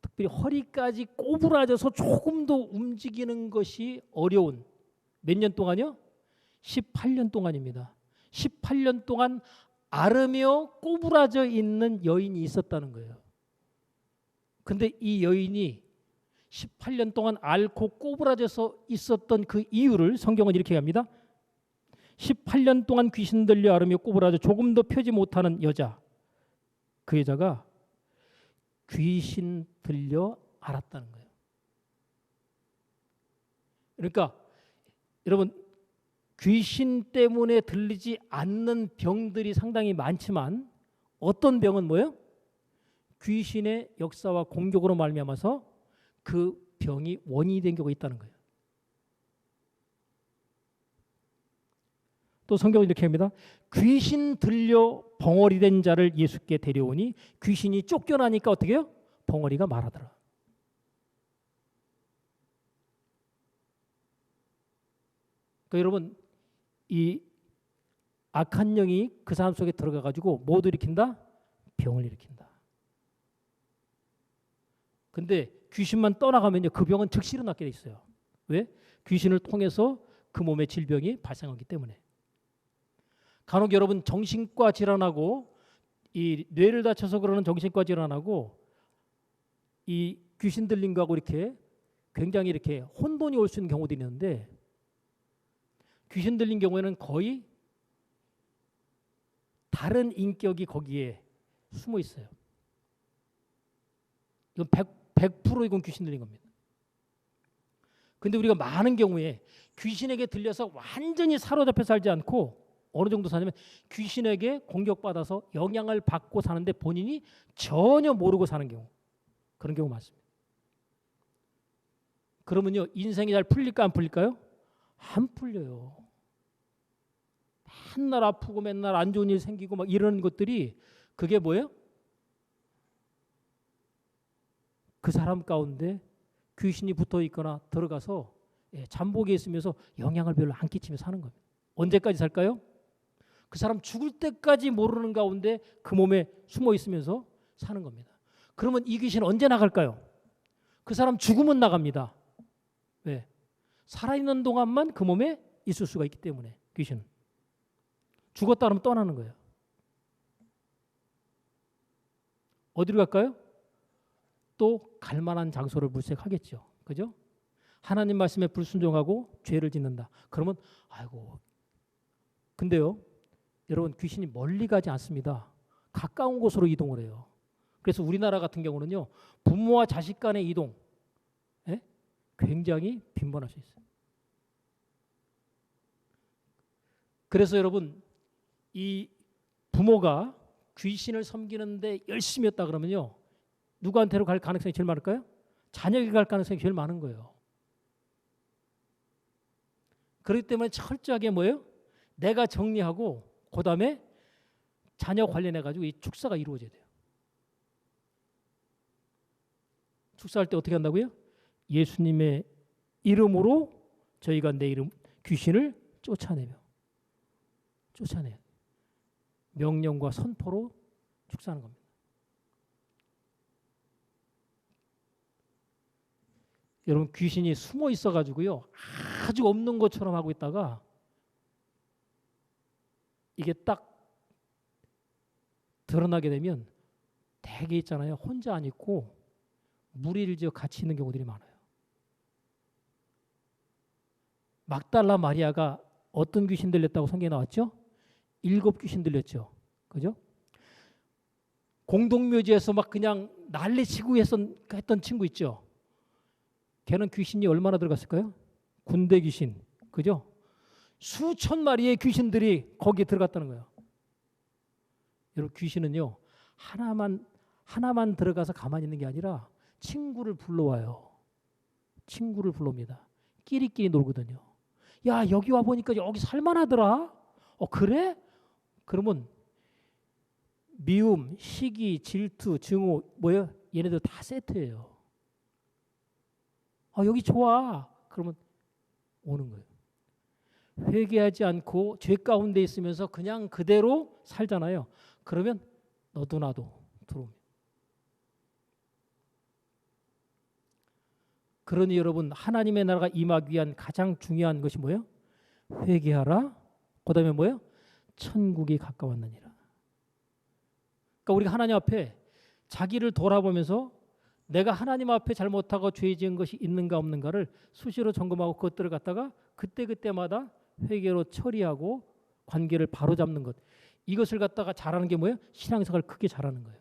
특별히 허리까지 꼬부라져서 조금도 움직이는 것이 어려운 몇 년 동안요? 18년 동안입니다. 18년 동안 앓으며 꼬부라져 있는 여인이 있었다는 거예요. 근데 이 여인이 18년 동안 앓고 꼬부라져서 있었던 그 이유를 성경은 이렇게 합니다. 18년 동안 귀신 들려 앓으며 꼬부라져 조금도 펴지 못하는 여자. 그 여자가 귀신 들려 앓았다는 거예요. 그러니까 여러분, 귀신 때문에 들리지 않는 병들이 상당히 많지만 어떤 병은 뭐예요? 귀신의 역사와 공격으로 말미암아서 그 병이 원인이 된 경우가 있다는 거예요. 또 성경은 이렇게 합니다. 귀신 들려 벙어리 된 자를 예수께 데려오니 귀신이 쫓겨나니까 어떻게 해요? 벙어리가 말하더라. 그러니까 여러분, 이 악한 영이 그 사람 속에 들어가 가지고 뭐도 일으킨다? 병을 일으킨다. 근데 귀신만 떠나가면요, 그 병은 즉시로 낫게 돼 있어요. 왜? 귀신을 통해서 그 몸에 질병이 발생하기 때문에. 간혹 여러분, 정신과 질환하고 이 뇌를 다쳐서 그러는 정신과 질환하고 이 귀신 들린 거하고 이렇게 굉장히 이렇게 혼돈이 올 수 있는 경우도 있는데, 귀신 들린 경우에는 거의 다른 인격이 거기에 숨어 있어요. 이건 100% 이건 귀신 들린 겁니다. 근데 우리가 많은 경우에 귀신에게 들려서 완전히 사로잡혀 살지 않고 어느 정도 사냐면 귀신에게 공격받아서 영향을 받고 사는데 본인이 전혀 모르고 사는 경우, 그런 경우 많습니다. 그러면요, 인생이 잘 풀릴까 안 풀릴까요? 안 풀려요. 맨날 아프고 맨날 안 좋은 일 생기고 막 이런 것들이 그게 뭐예요? 그 사람 가운데 귀신이 붙어 있거나 들어가서 잠복에 있으면서 영향을 별로 안 끼치며 사는 겁니다. 언제까지 살까요? 그 사람 죽을 때까지 모르는 가운데 그 몸에 숨어 있으면서 사는 겁니다. 그러면 이 귀신은 언제 나갈까요? 그 사람 죽으면 나갑니다. 왜? 살아있는 동안만 그 몸에 있을 수가 있기 때문에 귀신은. 죽었다 그러면 떠나는 거예요. 어디로 갈까요? 또 갈만한 장소를 물색하겠죠. 그죠? 하나님 말씀에 불순종하고 죄를 짓는다. 그러면 아이고. 근데요, 여러분, 귀신이 멀리 가지 않습니다. 가까운 곳으로 이동을 해요. 그래서 우리나라 같은 경우는요, 부모와 자식 간의 이동 굉장히 빈번할 수 있어요. 그래서 여러분, 이 부모가 귀신을 섬기는데 열심히 했다 그러면요, 누구한테로 갈 가능성이 제일 많을까요? 자녀에게 갈 가능성이 제일 많은 거예요. 그렇기 때문에 철저하게 뭐예요? 내가 정리하고 그 다음에 자녀 관련해 가지고 이 축사가 이루어져야 돼요. 축사할 때 어떻게 한다고요? 예수님의 이름으로 저희가 내 이름 귀신을 쫓아내요. 명령과 선포로 축사하는 겁니다. 여러분, 귀신이 숨어 있어 가지고요, 아주 없는 것처럼 하고 있다가 이게 딱 드러나게 되면 대개 있잖아요, 혼자 안 있고 무리를 지어 같이 있는 경우들이 많아요. 막달라 마리아가 어떤 귀신 들렸다고 성경에 나왔죠? 7 귀신 들렸죠. 그죠? 공동묘지에서 막 그냥 난리치고 했던 친구 있죠. 걔는 귀신이 얼마나 들어갔을까요? 군대 귀신. 그죠? 수천 마리의 귀신들이 거기에 들어갔다는 거예요. 여러분, 귀신은요, 하나만 들어가서 가만히 있는 게 아니라 친구를 불러와요. 친구를 불러옵니다. 끼리끼리 놀거든요. 야, 여기 와 보니까 여기 살만하더라. 그래? 그러면 미움, 시기, 질투, 증오 뭐예요? 얘네들 다 세트예요. 여기 좋아. 그러면 오는 거예요. 회개하지 않고 죄 가운데 있으면서 그냥 그대로 살잖아요. 그러면 너도 나도 들어옵니다. 그러니 여러분, 하나님의 나라가 임하기 위한 가장 중요한 것이 뭐예요? 회개하라. 그 다음에 뭐예요? 천국이 가까웠느니라. 그러니까 우리가 하나님 앞에 자기를 돌아보면서 내가 하나님 앞에 잘못하고 죄 지은 것이 있는가 없는가를 수시로 점검하고 그것들을 갖다가 그때그때마다 회개로 처리하고 관계를 바로잡는 것. 이것을 갖다가 잘하는 게 뭐예요? 신앙생활을 크게 잘하는 거예요.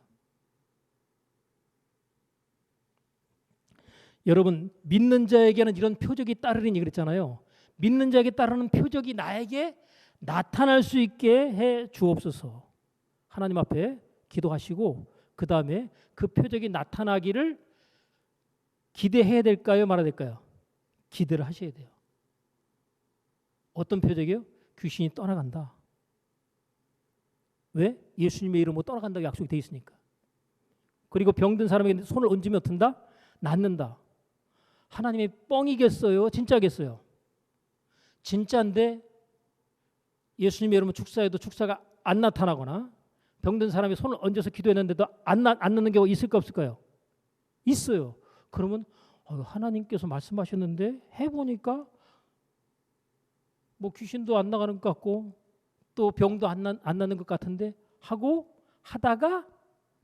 여러분, 믿는 자에게는 이런 표적이 따르리니 그랬잖아요. 믿는 자에게 따르는 표적이 나에게 나타날 수 있게 해 주옵소서. 하나님 앞에 기도하시고 그 다음에 그 표적이 나타나기를 기대해야 될까요? 말아야 될까요? 기대를 하셔야 돼요. 어떤 표적이요? 귀신이 떠나간다. 왜? 예수님의 이름으로 떠나간다고 약속이 되어 있으니까. 그리고 병든 사람에게 손을 얹으면 어떤다? 낫는다. 하나님이 뻥이겠어요? 진짜겠어요? 진짜인데 예수님의 이름으로 축사해도 축사가 안 나타나거나 병든 사람이 손을 얹어서 기도했는데도 안 낫는 경우가 있을까 없을까요? 있어요. 그러면 하나님께서 말씀하셨는데 해보니까 뭐 귀신도 안 나가는 것 같고 또 병도 안 나는 것 같은데 하고 하다가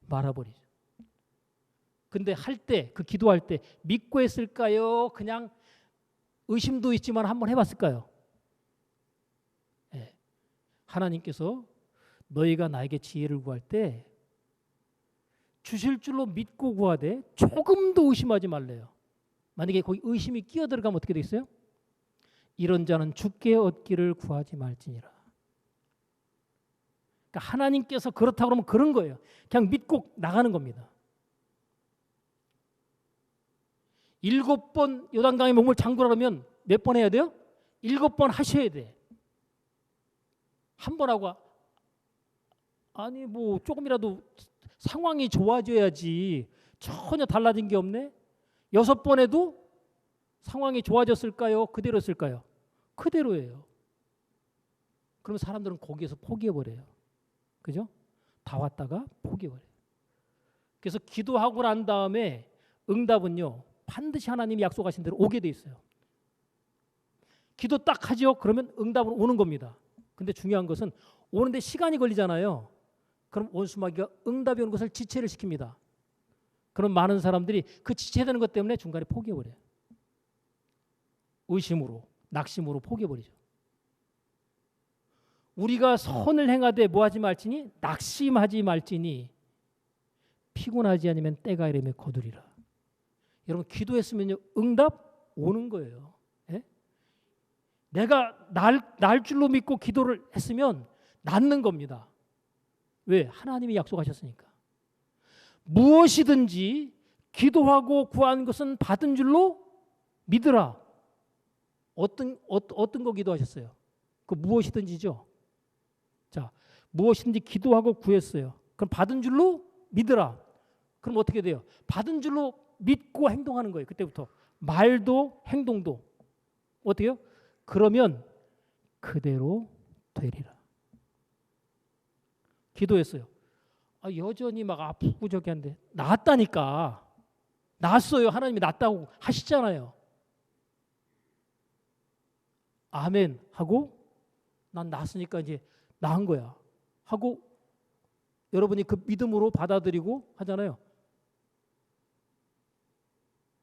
말아버리죠. 근데 할 때, 그 기도할 때 믿고 했을까요? 그냥 의심도 있지만 한번 해봤을까요? 네. 하나님께서 너희가 나에게 지혜를 구할 때 주실 줄로 믿고 구하되 조금도 의심하지 말래요. 만약에 거기 의심이 끼어들어가면 어떻게 되겠어요? 이런 자는 주께 얻기를 구하지 말지니라. 그러니까 하나님께서 그렇다고 그러면 그런 거예요. 그냥 믿고 나가는 겁니다. 7번 요단강에 몸을 잠그라면 몇 번 해야 돼요? 7번 하셔야 돼. 한 번 하고 아니 뭐 조금이라도 상황이 좋아져야지 전혀 달라진 게 없네. 6번 해도 상황이 좋아졌을까요? 그대로였을까요? 그대로예요. 그러면 사람들은 거기에서 포기해버려요. 그죠? 다 왔다가 포기해버려요. 그래서 기도하고 난 다음에 응답은요. 반드시 하나님이 약속하신 대로 오게 돼 있어요. 기도 딱 하죠. 그러면 응답은 오는 겁니다. 근데 중요한 것은 오는데 시간이 걸리잖아요. 그럼 원수마귀가 응답이 오는 것을 지체를 시킵니다. 그럼 많은 사람들이 그 지체되는 것 때문에 중간에 포기해버려요. 의심으로, 낙심으로 포기해버리죠. 우리가 선을 행하되 뭐하지 말지니 낙심하지 말지니 피곤하지 않으면 때가 이르면 거두리라. 여러분 기도했으면요 응답 오는 거예요. 예? 내가 날 줄로 믿고 기도를 했으면 낫는 겁니다. 왜? 하나님이 약속하셨으니까. 무엇이든지 기도하고 구한 것은 받은 줄로 믿으라. 어떤 거 기도하셨어요? 그 무엇이든지죠. 자, 무엇이든지 기도하고 구했어요. 그럼 받은 줄로 믿으라. 그럼 어떻게 돼요? 받은 줄로 믿고 행동하는 거예요. 그때부터 말도 행동도 어때요? 그러면 그대로 되리라. 기도했어요. 여전히 막 아프고 저기 한데 나았다니까. 나았어요. 하나님이 낫다고 하시잖아요. 아멘 하고 난 나았으니까 이제 나은 거야 하고 여러분이 그 믿음으로 받아들이고 하잖아요.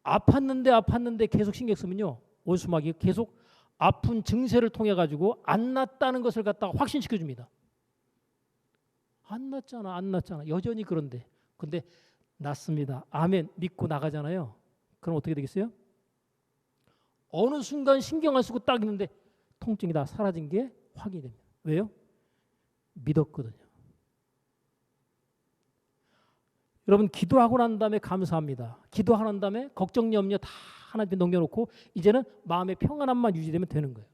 아팠는데 계속 신경 쓰면요. 원수마귀 계속 아픈 증세를 통해 가지고 안 낫다는 것을 갖다가 확신시켜 줍니다. 안 낫잖아. 여전히 그런데. 근데 낫습니다. 아멘 믿고 나가잖아요. 그럼 어떻게 되겠어요? 어느 순간 신경 안 쓰고 딱 있는데 통증이 다 사라진 게 확인이 됩니다. 왜요? 믿었거든요. 여러분 기도하고 난 다음에 감사합니다. 기도하고 난 다음에 걱정 염려 다 하나님께 넘겨놓고 이제는 마음의 평안함만 유지되면 되는 거예요.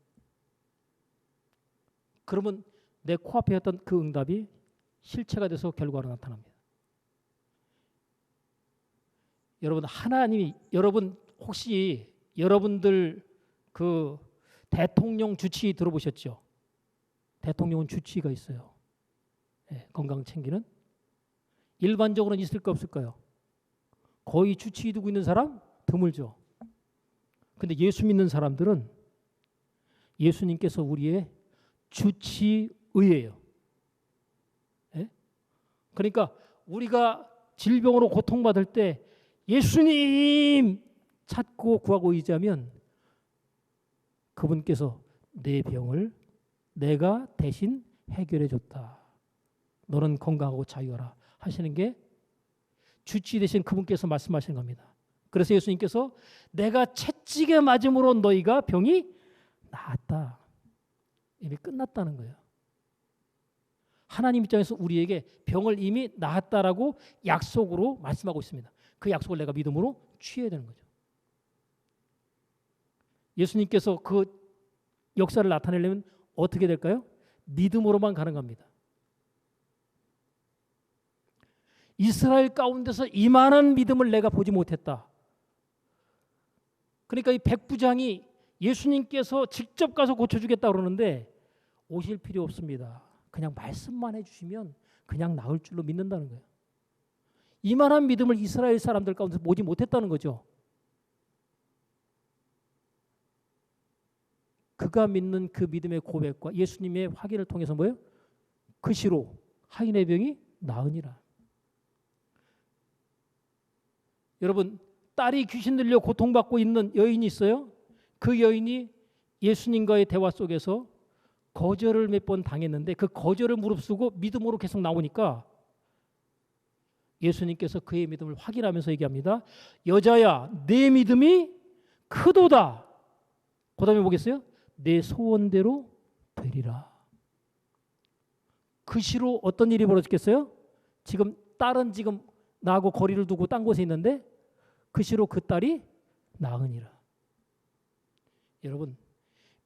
그러면 내 코앞에 했던 그 응답이 실체가 돼서 결과로 나타납니다. 여러분 혹시 여러분들 그 대통령 주치 들어보셨죠? 대통령은 주치가 있어요. 네, 건강 챙기는. 일반적으로는 있을까 없을까요? 거의 주치 두고 있는 사람 드물죠. 근데 예수 믿는 사람들은 예수님께서 우리의 주치의예요. 네? 그러니까 우리가 질병으로 고통받을 때 예수님 찾고 구하고 의지하면 그분께서 내 병을 내가 대신 해결해 줬다. 너는 건강하고 자유하라 하시는 게 주치 되신 그분께서 말씀하시는 겁니다. 그래서 예수님께서 내가 채찍에 맞음으로 너희가 병이 나았다. 이미 끝났다는 거예요. 하나님 입장에서 우리에게 병을 이미 나았다라고 약속으로 말씀하고 있습니다. 그 약속을 내가 믿음으로 취해야 되는 거죠. 예수님께서 그 역사를 나타내려면 어떻게 될까요? 믿음으로만 가능합니다. 이스라엘 가운데서 이만한 믿음을 내가 보지 못했다. 그러니까 이 백부장이 예수님께서 직접 가서 고쳐주겠다 그러는데 오실 필요 없습니다. 그냥 말씀만 해주시면 그냥 나을 줄로 믿는다는 거예요. 이만한 믿음을 이스라엘 사람들 가운데서 보지 못했다는 거죠. 그가 믿는 그 믿음의 고백과 예수님의 확인을 통해서 뭐예요? 그 시로 하인의 병이 나으니라. 여러분, 딸이 귀신 들려 고통받고 있는 여인이 있어요. 그 여인이 예수님과의 대화 속에서 거절을 몇 번 당했는데 그 거절을 무릅쓰고 믿음으로 계속 나오니까 예수님께서 그의 믿음을 확인하면서 얘기합니다. 여자야, 내 믿음이 크도다. 그 다음에 보겠어요? 내 소원대로 되리라. 그 시로 어떤 일이 벌어졌겠어요? 지금 딸은 지금 나하고 거리를 두고 딴 곳에 있는데 그 시로 그 딸이 나으니라. 여러분,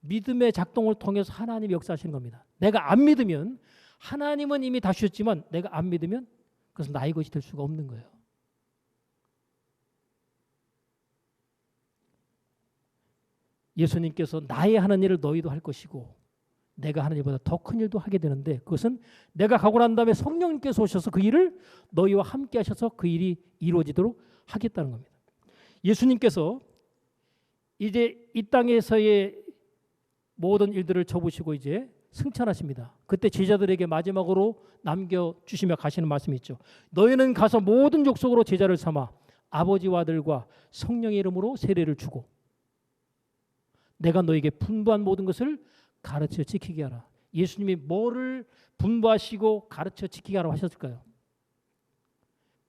믿음의 작동을 통해서 하나님이 역사하시는 겁니다. 내가 안 믿으면 하나님은 이미 다 주셨지만 내가 안 믿으면 그것은 나의 것이 될 수가 없는 거예요. 예수님께서 나의 하는 일을 너희도 할 것이고 내가 하는 일보다 더 큰 일도 하게 되는데 그것은 내가 가고 난 다음에 성령님께서 오셔서 그 일을 너희와 함께 하셔서 그 일이 이루어지도록 하겠다는 겁니다. 예수님께서 이제 이 땅에서의 모든 일들을 접으시고 이제 승천하십니다. 그때 제자들에게 마지막으로 남겨주시며 가시는 말씀이 있죠. 너희는 가서 모든 족속으로 제자를 삼아 아버지와 아들과 성령의 이름으로 세례를 주고 내가 너에게 분부한 모든 것을 가르쳐 지키게 하라. 예수님이 뭐를 분부하시고 가르쳐 지키게 하라고 하셨을까요?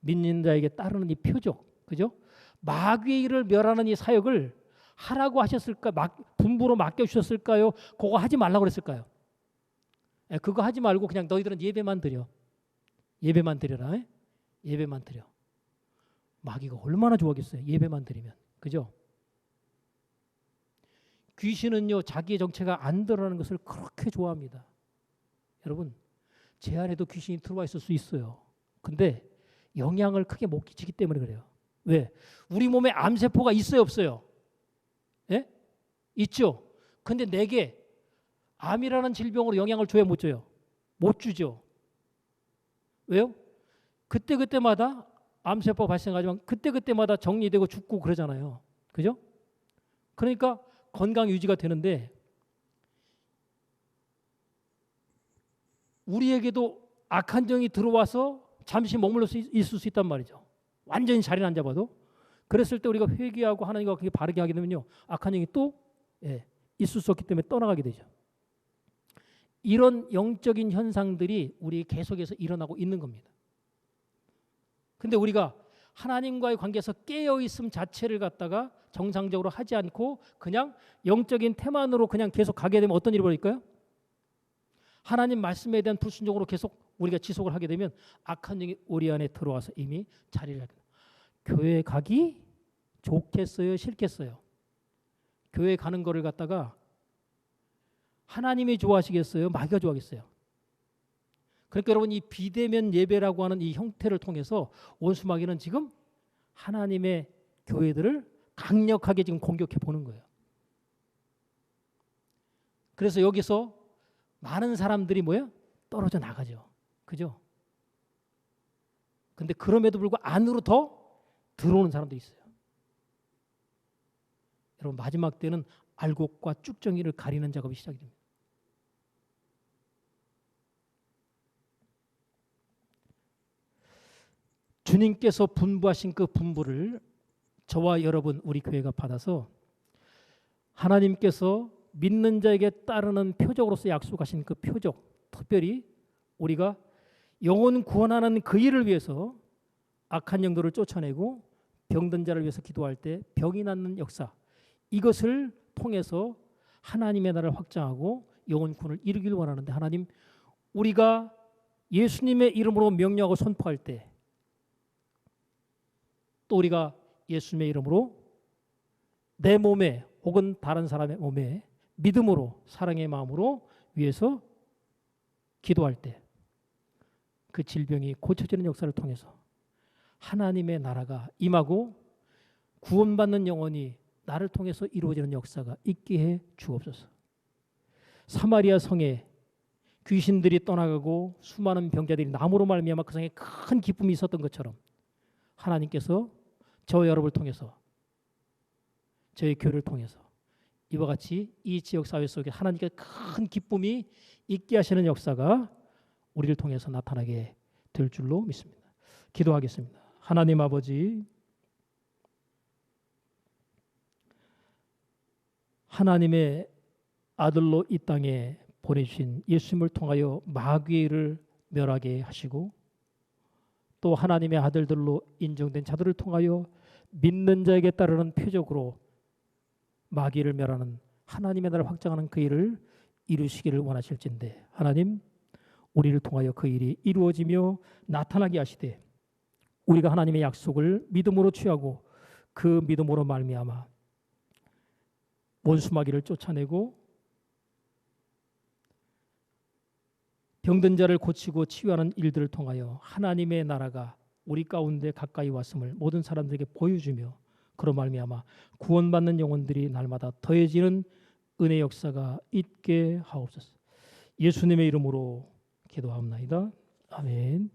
믿는 자에게 따르는 이 표적, 그죠? 마귀의 일을 멸하는 이 사역을 하라고 하셨을까? 분부로 맡겨주셨을까요? 그거 하지 말라고 그랬을까요? 그거 하지 말고 그냥 너희들은 예배만 드려. 예배만 드려라. 예배만 드려. 마귀가 얼마나 좋아하겠어요. 예배만 드리면. 그죠? 귀신은요. 자기의 정체가 안 드러나는 것을 그렇게 좋아합니다. 여러분, 제 안에도 귀신이 들어와 있을 수 있어요. 근데 영향을 크게 못 끼치기 때문에 그래요. 왜? 우리 몸에 암세포가 있어요, 없어요? 예? 있죠. 근데 내게 암이라는 질병으로 영향을 줘야 못 줘요? 못 주죠. 왜요? 그때그때마다 암세포가 발생하지만 그때그때마다 정리되고 죽고 그러잖아요. 그죠? 그러니까 건강 유지가 되는데 우리에게도 악한 정이 들어와서 잠시 머물러 있을 수 있단 말이죠. 완전히 자리는 안 잡아도. 그랬을 때 우리가 회개하고 하나님과 그렇게 바르게 하게 되면요. 악한 영이 또 있을 수 없기 때문에 떠나가게 되죠. 이런 영적인 현상들이 우리 계속해서 일어나고 있는 겁니다. 근데 우리가 하나님과의 관계에서 깨어있음 자체를 갖다가 정상적으로 하지 않고 그냥 영적인 태만으로 그냥 계속 가게 되면 어떤 일이 벌어질까요? 하나님 말씀에 대한 불순종으로 계속 우리가 지속을 하게 되면 악한 영이 우리 안에 들어와서 이미 자리를 하게 됩니다. 교회 가기 좋겠어요? 싫겠어요? 교회 가는 거를 갖다가 하나님이 좋아하시겠어요? 마귀가 좋아하겠어요? 그러니까 여러분 이 비대면 예배라고 하는 이 형태를 통해서 원수 마귀는 지금 하나님의 교회들을 강력하게 지금 공격해 보는 거예요. 그래서 여기서 많은 사람들이 뭐예요? 떨어져 나가죠. 그죠? 근데 그럼에도 불구하고 안으로 더 들어오는 사람도 있어요. 여러분 마지막 때는 알곡과 쭉정이를 가리는 작업이 시작이 됩니다. 주님께서 분부하신 그 분부를 저와 여러분 우리 교회가 받아서 하나님께서 믿는 자에게 따르는 표적으로서 약속하신 그 표적, 특별히 우리가 영혼 구원하는 그 일을 위해서 악한 영들을 쫓아내고 병든 자를 위해서 기도할 때 병이 낫는 역사, 이것을 통해서 하나님의 나라를 확장하고 영혼 구원을 이루길 원하는데, 하나님, 우리가 예수님의 이름으로 명령하고 선포할 때, 또 우리가 예수님의 이름으로 내 몸에 혹은 다른 사람의 몸에 믿음으로, 사랑의 마음으로 위해서 기도할 때 그 질병이 고쳐지는 역사를 통해서 하나님의 나라가 임하고 구원받는 영혼이 나를 통해서 이루어지는 역사가 있게 해 주옵소서. 사마리아 성에 귀신들이 떠나가고 수많은 병자들이 나무로 말미암아 그 성에 큰 기쁨이 있었던 것처럼 하나님께서 저와 여러분을 통해서, 저희 교회를 통해서 이와 같이 이 지역 사회 속에 하나님께 큰 기쁨이 있게 하시는 역사가 우리를 통해서 나타나게 될 줄로 믿습니다. 기도하겠습니다. 하나님 아버지, 하나님의 아들로 이 땅에 보내주신 예수님을 통하여 마귀를 멸하게 하시고, 또 하나님의 아들들로 인정된 자들을 통하여 믿는 자에게 따르는 표적으로 마귀를 멸하는 하나님의 나라를 확장하는 그 일을 이루시기를 원하실진데, 하나님, 우리를 통하여 그 일이 이루어지며 나타나게 하시되 우리가 하나님의 약속을 믿음으로 취하고 그 믿음으로 말미암아 원수 마귀를 쫓아내고 병든 자를 고치고 치유하는 일들을 통하여 하나님의 나라가 우리 가운데 가까이 왔음을 모든 사람들에게 보여주며, 그로 말미암아 구원받는 영혼들이 날마다 더해지는 은혜 역사가 있게 하옵소서. 예수님의 이름으로 기도하옵나이다. 아멘.